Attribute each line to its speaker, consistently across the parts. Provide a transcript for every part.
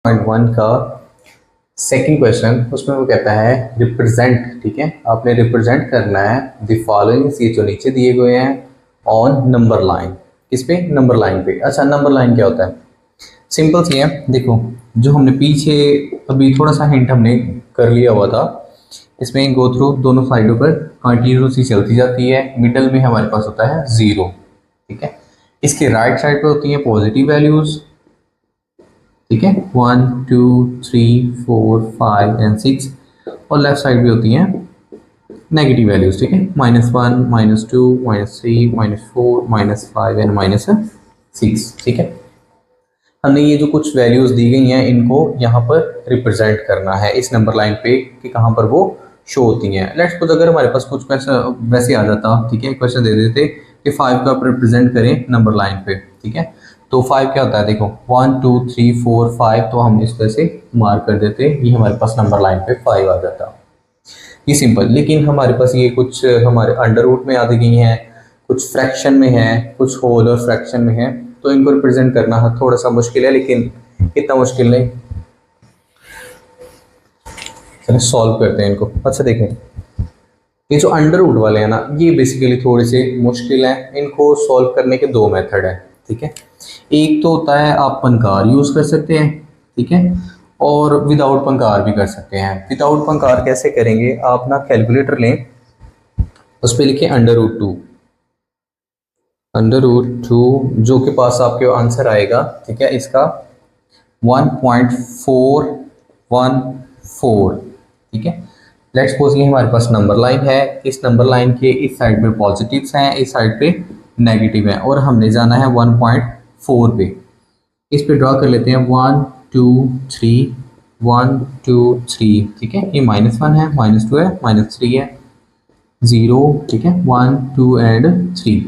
Speaker 1: 1 का second question, उसमें वो कहता है रिप्रेजेंट, ठीक है, आपने रिप्रेजेंट करना है द फॉलोइंग चीज जो नीचे दिए गए हैं ऑन नंबर लाइन। किस पे? नंबर लाइन पे। अच्छा, नंबर लाइन क्या होता है? सिंपल सी है, देखो जो हमने पीछे अभी थोड़ा सा हिंट हमने कर लिया हुआ था, इसमें गो थ्रू दोनों साइडों पर कंटिन्यूसली चलती जाती है, मिडल में हमारे पास होता है 0, ठीक है। इसके राइट साइड पे होती है पॉजिटिव वैल्यूज, ठीक है, 1 2 3 4 5 एंड 6, और लेफ्ट साइड भी होती हैं नेगेटिव वैल्यूज, ठीक है, -1 -2 -3 -4 -5 एंड -6, ठीक है। हमने ये जो कुछ वैल्यूज दी गई हैं इनको यहाँ पर रिप्रेजेंट करना है इस नंबर लाइन पे कि कहाँ पर वो शो होती हैं। लेट्स सपोज अगर हमारे पास कुछ पैसा वैसे आ जाता, ठीक है, क्वेश्चन दे देते कि 5 को आप रिप्रेजेंट करें नंबर लाइन पे, ठीक है, तो 5 क्या होता है, देखो 1 2 3 4 5, तो हम इस तरह से मार्क कर देते, ये हमारे पास नंबर लाइन पे 5 आ जाता। ये सिंपल। लेकिन हमारे पास ये कुछ हमारे अंडर रूट में आ गई हैं, कुछ फ्रैक्शन में है, कुछ होल और फ्रैक्शन में है, तो इनको रिप्रेजेंट करना थोड़ा सा मुश्किल है, लेकिन इतना मुश्किल नहीं। चलिए सॉल्व करते हैं इनको। अच्छा देखें, ये जो अंडर रूट वाले हैं ना, ये बेसिकली थोड़े से मुश्किल हैं। इनको सॉल्व करने के दो मेथड हैं, ठीक है। एक तो होता है आप पंकार यूज़ कर सकते हैं, ठीक है, और विदाउट पंकार भी कर सकते हैं। विदाउट पंकार कैसे करेंगे? आप ना कैलकुलेटर लें, उस पर लिखें √2, √2 जो के पास आपके आंसर आएगा, ठीक है, इसका 1.414, ठीक है। लेट्स सपोज ये हमारे पास नंबर लाइन है, इस नंबर लाइन के इस साइड पे पॉजिटिव्स हैं, इस साइड पे नेगेटिव है, और हमने जाना है 1.4 पे। इस पे ड्रॉ कर लेते हैं 1 2 3 1 2 3, ठीक है। ये -1 है, -2 है, -3 है, 0, ठीक है, 1 2 एंड 3।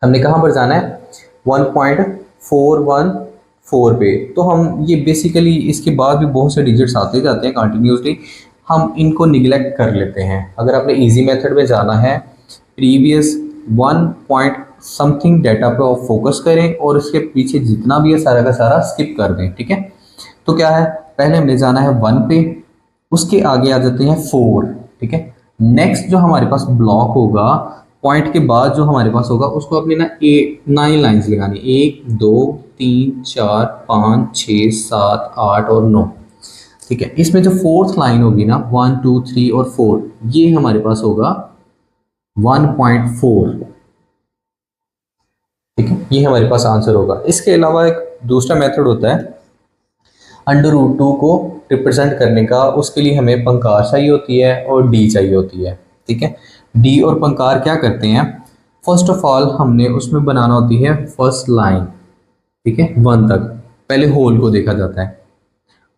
Speaker 1: हमने कहाँ पर जाना है? 1.414 पे। तो हम ये बेसिकली इसके बाद भी बहुत से डिजिट्स आते जाते हैं कंटिन्यूसली, हम इनको निगलेक्ट कर लेते हैं। अगर आपने इजी मेथड में जाना है, प्रीवियस 1 पॉइंट समथिंग डाटा पे आप फोकस करें और इसके पीछे जितना भी है सारा का सारा स्किप कर दें, ठीक है। तो क्या है, पहले हमने जाना है 1 पे, उसके आगे आ जाते हैं 4, ठीक है। नेक्स्ट जो हमारे पास ब्लॉक होगा, पॉइंट के बाद जो हमारे पास होगा, उसको अपने ना 9 लाइन्स लगानी, 1 2 3 4 5 6 7 8 और 9, ठीक है। इसमें जो फोर्थ लाइन होगी ना, 1 2 3 और 4, ये हमारे पास होगा 1.4, ठीक है, ये हमारे पास आंसर होगा। इसके अलावा एक दूसरा मेथड होता है √2 को रिप्रेजेंट करने का। उसके लिए हमें पंकार चाहिए होती है और डी चाहिए होती है, ठीक है। डी और पंकार क्या करते हैं? फर्स्ट ऑफ ऑल हमने उसमें बनाना होती है फर्स्ट लाइन, ठीक है, 1 तक। पहले होल को देखा जाता है,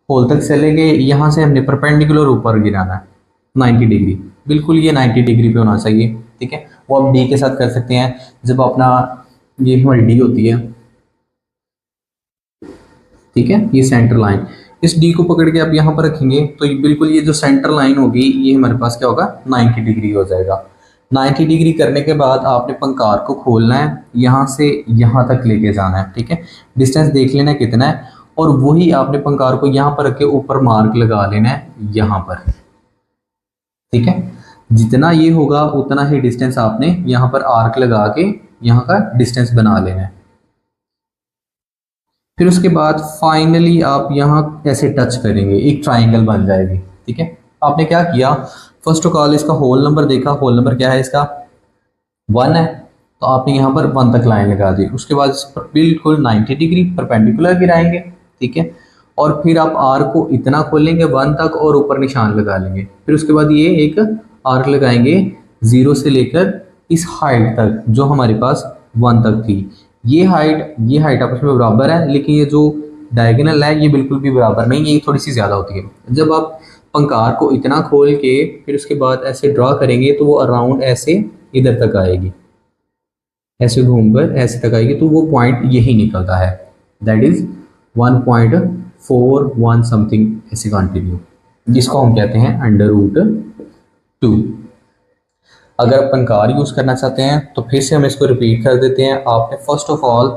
Speaker 1: होल तक चले गए, यहाँ से हमने परपेंडिकुलर ऊपर गिराना है 90 डिग्री, बिल्कुल ये 90 डिग्री पे होना चाहिए, ठीक है। वो आप डी के साथ कर सकते हैं। जब अपना ये हमारी डी होती है, ठीक है, ये सेंटर लाइन, इस डी को पकड़ के आप यहाँ पर रखेंगे तो ये बिल्कुल ये जो सेंटर लाइन होगी, ये हमारे पास क्या होगा, 90 डिग्री हो जाएगा। 90 डिग्री करने के बाद आपने पंकार को खोलना है, यहाँ से यहाँ तक लेके जाना है, ठीक है। डिस्टेंस देख लेना कितना है, और वही आपने पंकार को यहाँ पर रख के ऊपर मार्क लगा लेना है यहाँ पर, ठीक है। जितना ये होगा उतना ही डिस्टेंस आपने यहाँ पर आर्क लगा के यहाँ का डिस्टेंस बना लेना है। फिर उसके बाद फाइनली आप यहाँ ऐसे टच करेंगे, एक ट्राइंगल बन जाएगी, ठीक है। आपने क्या किया, फर्स्ट ऑफ ऑल इसका होल नंबर देखा, होल नंबर क्या है इसका, 1 है, तो आपने यहाँ पर 1 तक लाइन लगा दी। उसके बाद इस पर बिल्कुल 90 डिग्री परपेंडिकुलर गिराएंगे, ठीक है, और फिर आप आर्क को इतना खोलेंगे 1 तक और ऊपर निशान लगा लेंगे। फिर उसके बाद ये एक आर्क लगाएंगे 0 से लेकर इस हाइट तक जो हमारे पास 1 तक थी। ये हाइट आपस में बराबर है, लेकिन ये जो डायगोनल है ये बिल्कुल भी बराबर नहीं, ये थोड़ी सी ज़्यादा होती है। जब आप पंकार को इतना खोल के फिर उसके बाद ऐसे ड्रॉ करेंगे तो वो अराउंड ऐसे इधर तक आएगी, ऐसे घूमकर ऐसे तक आएगी, तो वो पॉइंट यही निकलता है, दैट इज 1.41 समथिंग, ऐसे कंटिन्यू, जिसको हम कहते हैं √2। अगर आप पंकार यूज़ करना चाहते हैं तो फिर से हम इसको रिपीट कर देते हैं। आपने फर्स्ट ऑफ ऑल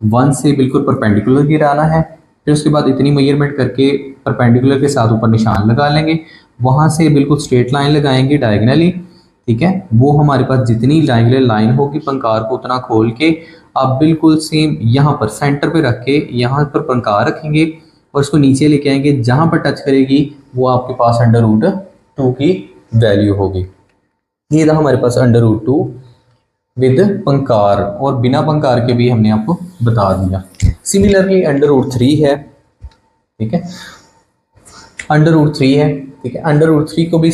Speaker 1: 1 से बिल्कुल परपेंडिकुलर गिराना है, फिर उसके बाद इतनी मेजरमेंट करके परपेंडिकुलर के साथ ऊपर निशान लगा लेंगे, वहाँ से बिल्कुल स्ट्रेट लाइन लगाएंगे डायगनली, ठीक है। वो हमारे पास जितनी डायगनल लाइन होगी पंकार को उतना खोल के आप बिल्कुल सेम यहाँ पर सेंटर पे रख के यहाँ पर पंकार रखेंगे और उसको नीचे लेके आएंगे, जहाँ पर टच करेगी वो आपके पास √2 की वैल्यू होगी। ये था हमारे पास √2 विद पंकार, और बिना पंकार के भी हमने आपको बता दिया। सिमिलरली √3 है, ठीक है, √3 है, ठीक है। √3 को भी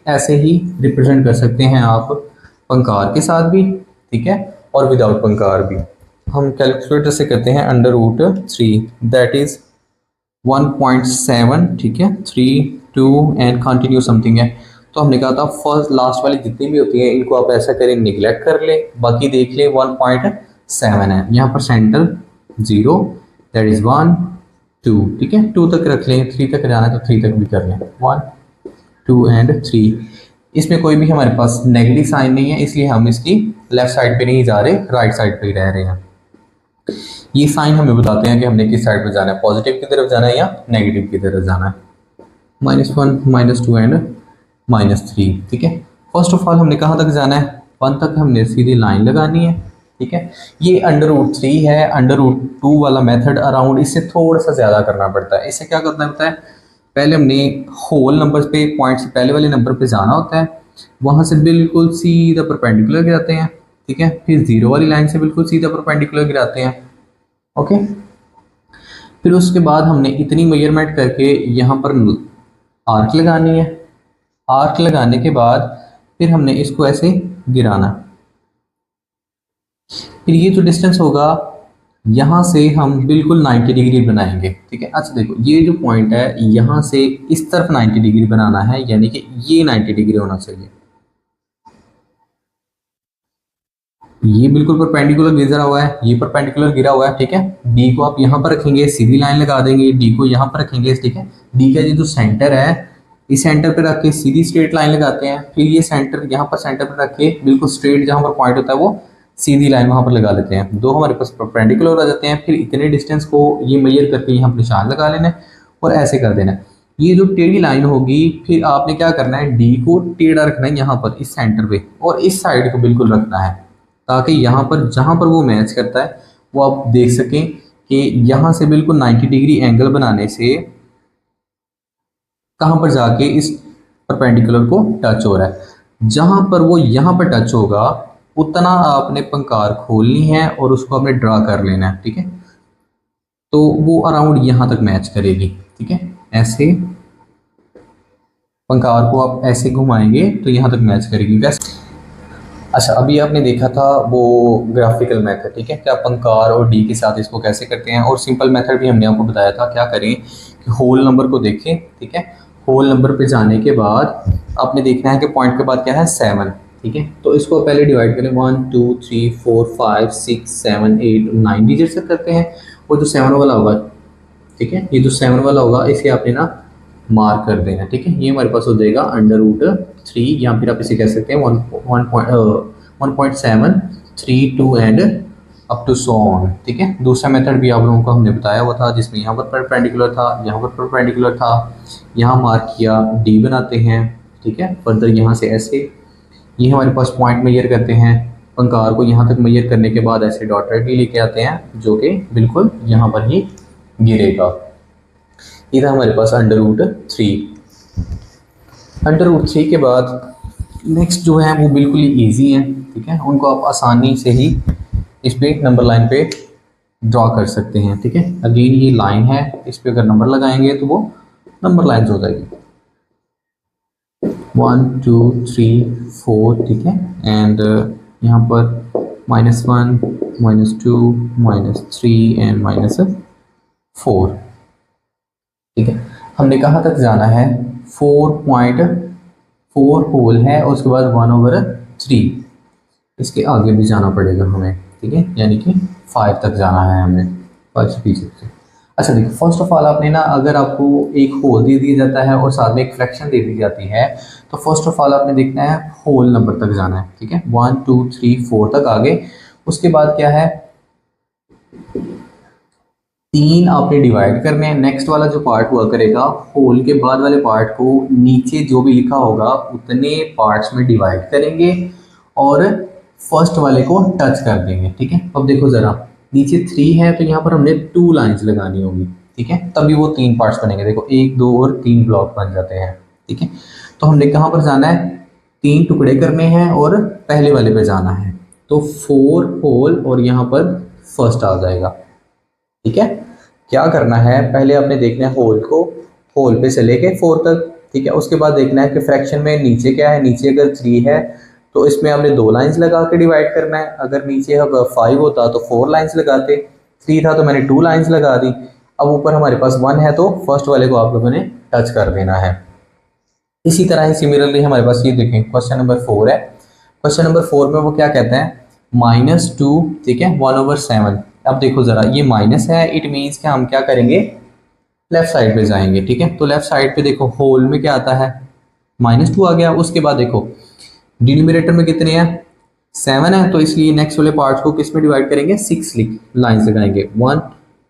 Speaker 1: ऐसे ही रिप्रेजेंट कर सकते हैं आप पंकार के साथ भी, ठीक है, और विदाउट पंकार भी। हम कैलकुलेटर से करते हैं √3, दैट इज 1.7, ठीक है, 3 2 एंड कंटिन्यू समथिंग है। तो हमने कहा था फर्स्ट लास्ट वाली जितनी भी होती है इनको आप ऐसा करें, निगलेक्ट कर ले, बाकी देख ले 1.7 है। यहाँ पर सेंटर 0, दैट इज 1 2, ठीक है, 2 तक रख लें, 3 तक जाना है तो 3 तक भी कर लें, 1 2 एंड 3। इसमें कोई भी हमारे पास नेगेटिव साइन नहीं है, इसलिए हम इसकी लेफ्ट साइड पे नहीं जा रहे, राइट साइड पे ही रह रहे हैं। ये साइन हमें बताते हैं कि हमने किस साइड पे जाना है, पॉजिटिव की तरफ जाना है या नेगेटिव की तरफ जाना है। -1 -2 एंड -3, ठीक है। फर्स्ट ऑफ ऑल हमने कहाँ तक जाना है, 1 तक हमने सीधी लाइन लगानी है, ठीक है। ये √3 है, √2 वाला मेथड अराउंड इससे थोड़ा सा ज़्यादा करना पड़ता है। इससे क्या करना होता है, पहले हमने होल नंबर पे पॉइंट से पहले वाले नंबर पे जाना होता है, वहाँ से बिल्कुल सीधा परपेंडिकुलर गिराते हैं, ठीक है, फिर 0 वाली लाइन से बिल्कुल सीधा परपेंडिकुलर गिराते हैं, ओके। फिर उसके बाद हमने इतनी मेजरमेंट करके यहाँ पर आर्क लगानी है, आर्क लगाने के बाद फिर हमने इसको ऐसे गिराना। फिर ये जो डिस्टेंस होगा यहाँ से हम बिल्कुल 90 डिग्री बनाएंगे, ठीक है। अच्छा देखो ये जो पॉइंट है यहाँ से इस तरफ 90 डिग्री बनाना है, यानी कि ये 90 डिग्री होना चाहिए। ये बिल्कुल परपेंडिकुलर गिरा हुआ है, ये परपेंडिकुलर गिरा हुआ है, ठीक है। डी को आप यहाँ पर रखेंगे, सीधी लाइन लगा देंगे, डी को यहाँ पर रखेंगे, ठीक है। डी का ये जो सेंटर है इस सेंटर पे रख के सीधी स्ट्रेट लाइन लगाते हैं, फिर ये सेंटर यहाँ पर सेंटर पे रख के बिल्कुल स्ट्रेट जहाँ पर पॉइंट होता है वो सीधी लाइन वहाँ पर लगा लेते हैं, दो हमारे पास परपेंडिकुलर आ जाते हैं। फिर इतने डिस्टेंस को ये मेजर करके यहाँ पर निशान लगा लेना है और ऐसे कर देना है। ये जो टेढ़ी लाइन होगी फिर आपने क्या करना है, डी को टेढ़ा रखना है यहाँ पर इस सेंटर पे, और इस साइड को बिल्कुल रखना है, ताकि यहाँ पर जहाँ पर वो मैच करता है वो आप देख सकें कि यहाँ से बिल्कुल 90 डिग्री एंगल बनाने से कहाँ पर जाके इस परपेंडिकुलर को टच हो रहा है। जहाँ पर वो यहाँ पर टच होगा उतना आपने पंकार खोलनी है और उसको आपने ड्रा कर लेना है, ठीक है। तो वो अराउंड यहाँ तक मैच करेगी, ठीक है। ऐसे पंकार को आप ऐसे घुमाएंगे तो यहाँ तक मैच करेगी। वैसे अच्छा अभी आपने देखा था वो ग्राफिकल मेथड, ठीक है, क्या पंकार और डी के साथ इसको कैसे करते हैं, और सिंपल मेथड भी हमने आपको बताया था। क्या करें कि होल नंबर को देखें, ठीक है, होल नंबर पे जाने के बाद आपने देखना है कि पॉइंट के बाद क्या है 7, ठीक है। तो इसको पहले डिवाइड करें 1 2 3 4 5 6 7 8 9 डिजिट से करते हैं, और जो 7 वाला होगा, ठीक है, ये जो 7 वाला होगा इसे आपने ना मार्क कर देना, ठीक है। ये हमारे पास हो जाएगा √3, या फिर आप इसे कह सकते हैं 1.7 3 2 and up to so on, ठीक है। दूसरा मेथड भी आप लोगों को हमने बताया हुआ था जिसमें यहाँ पर परपेंडिकुलर था, यहाँ पर परपेंडिकुलर था, यहाँ मार्क किया, डी बनाते हैं, ठीक है। फर्दर यहाँ से ऐसे ये हमारे पास पॉइंट मेजर करते हैं, पंकार को यहाँ तक मेजर करने के बाद ऐसे डॉट रेडी लेके आते हैं जो कि बिल्कुल यहाँ पर ही गिरेगा। ये था हमारे पास √3। √3 के बाद नेक्स्ट जो है वो बिल्कुल ही ईजी है, ठीक है, उनको आप आसानी से ही इस पे नंबर लाइन पे ड्रॉ कर सकते हैं, ठीक है। अगेन ये लाइन है, इस पे अगर नंबर लगाएंगे तो वो नंबर लाइन हो जाएगी 1 2 3 4, ठीक है। एंड यहाँ पर -1 -2 -3 एंड -4, ठीक है। हमने कहाँ तक जाना है, 4.4 होल है और उसके बाद 1/3, इसके आगे भी जाना पड़ेगा हमें, ठीक है, यानी कि 5 तक जाना है हमें 5 से। अच्छा देखो फर्स्ट ऑफ ऑल आपने ना अगर आपको एक होल दे दिया जाता है और साथ में एक फ्रैक्शन दे दी जाती है तो फर्स्ट ऑफ ऑल आपने देखना है होल नंबर तक जाना है, ठीक है, 1 2 3 4 तक आगे। उसके बाद क्या है, तीन आपने डिवाइड करने हैं। नेक्स्ट वाला जो पार्ट हुआ करेगा, होल के बाद वाले पार्ट को नीचे जो भी लिखा होगा उतने पार्ट्स में डिवाइड करेंगे और फर्स्ट वाले को टच कर देंगे। ठीक है, अब देखो ज़रा, नीचे 3 है तो यहाँ पर हमने 2 लाइंस लगानी होगी। ठीक है, तभी वो 3 पार्ट्स बनेंगे। देखो 1 2 और 3 ब्लॉक बन जाते हैं। ठीक है, तो हमने कहाँ पर जाना है, 3 टुकड़े करने हैं और पहले वाले पे जाना है। तो 4 होल और यहाँ पर फर्स्ट आ जाएगा। ठीक है, क्या करना है, पहले आपने देखना है होल को, होल पे से लेके 4 तक। ठीक है, उसके बाद देखना है कि फ्रैक्शन में नीचे क्या है। नीचे अगर 3 है तो इसमें आपने 2 लाइंस लगा के डिवाइड करना है। अगर नीचे अब 5 होता तो 4 लाइंस लगाते, 3 था तो मैंने 2 लाइंस लगा दी। अब ऊपर हमारे पास 1 है तो फर्स्ट वाले को आप लोगों ने टच कर देना है। इसी तरह ही सिमिलरली हमारे पास ये देखें, क्वेश्चन नंबर 4 है। क्वेश्चन नंबर 4 में वो क्या कहते हैं, -2, ठीक है, 1/7। अब देखो ज़रा, ये माइनस है, इट मीन्स कि हम क्या करेंगे, लेफ्ट साइड पे जाएंगे। ठीक है, तो लेफ्ट साइड पे देखो होल में क्या आता है, -2 आ गया। उसके बाद देखो डिनोमिनेटर में कितने हैं, 7 है, तो इसलिए नेक्स्ट वाले पार्ट्स को किस में डिवाइड करेंगे, 6 लाइन्स लगाएंगे, 1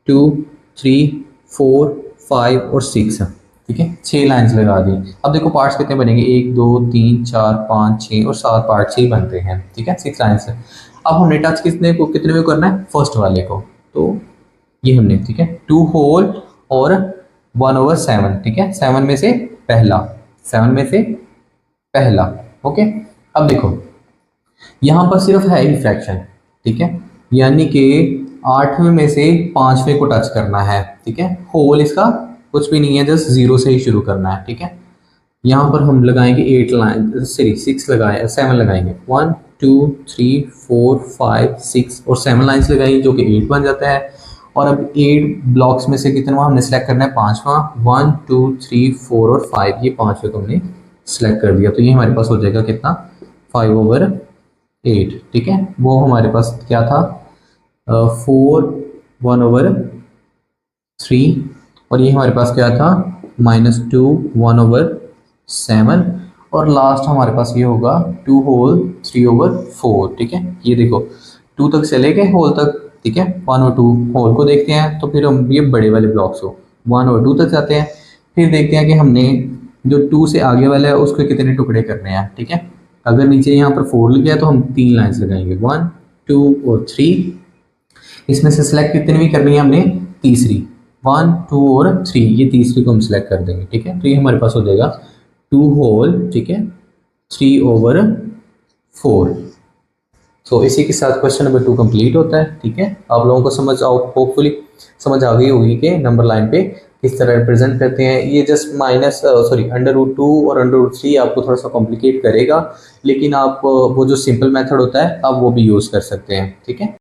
Speaker 1: 2 3 4 5 और 6। ठीक है, 6 लाइन्स लगा दी। अब देखो पार्ट्स कितने बनेंगे, 1 2 3 4 5 6 और 7 पार्ट्स ही बनते हैं। ठीक है, 6 लाइन्स है। अब हमने टच कितने में करना है, फर्स्ट वाले को। तो ये हमने, ठीक है, 2 होल और 1/7। ठीक है, 7 में से पहला, 7 में से पहला। ओके, अब देखो यहाँ पर सिर्फ है ही फ्रैक्शन। ठीक है, यानी कि 8वें में से 5वें को टच करना है। ठीक है, होल इसका कुछ भी नहीं है, जस्ट 0 से ही शुरू करना है। ठीक है, यहाँ पर हम लगाएंगे 8 लाइन, सॉरी 6 लगाए, 7 लगाएंगे, 1 2 3 4 5 6 और 7 लाइन्स लगाएंगे जो कि 8 बन जाता है। और अब 8 ब्लॉक्स में से कितना हमने सेलेक्ट करना है, 5वां, 1 2 3 4 और 5, ये 5वें को हमने सेलेक्ट कर दिया। तो ये हमारे पास हो जाएगा कितना, 5/8। ठीक है, वो हमारे पास क्या था, 4 1/3 और ये हमारे पास क्या था, -2 1/7 और लास्ट हमारे पास ये होगा 2 होल 3/4। ठीक है, ये देखो 2 तक चले गए होल तक। ठीक है, 1 और 2 होल को देखते हैं, तो फिर हम ये बड़े वाले ब्लॉक्स को 1 और 2 तक जाते हैं। फिर देखते हैं कि हमने जो 2 से आगे वाला है उसके कितने टुकड़े करने हैं। ठीक है, अगर नीचे यहाँ पर 4 लिखा है तो हम 3 लाइन्स लगाएंगे, 1 2 और 3। इसमें से सिलेक्ट कितनी भी करनी है हमने, तीसरी, 1 2 और 3, ये तीसरी को हम सिलेक्ट कर देंगे। ठीक है, तो ये हमारे पास हो जाएगा 2 होल, ठीक है, 3/4। तो इसी के साथ क्वेश्चन नंबर 2 कंप्लीट होता है। ठीक है, आप लोगों को समझ होपफुली समझ आ गई होगी कि नंबर लाइन पे किस तरह रिप्रेजेंट करते हैं। ये जस्ट √2 और √3 आपको थोड़ा सा कॉम्प्लिकेट करेगा, लेकिन आप वो जो सिंपल मेथड होता है आप वो भी यूज़ कर सकते हैं। ठीक है।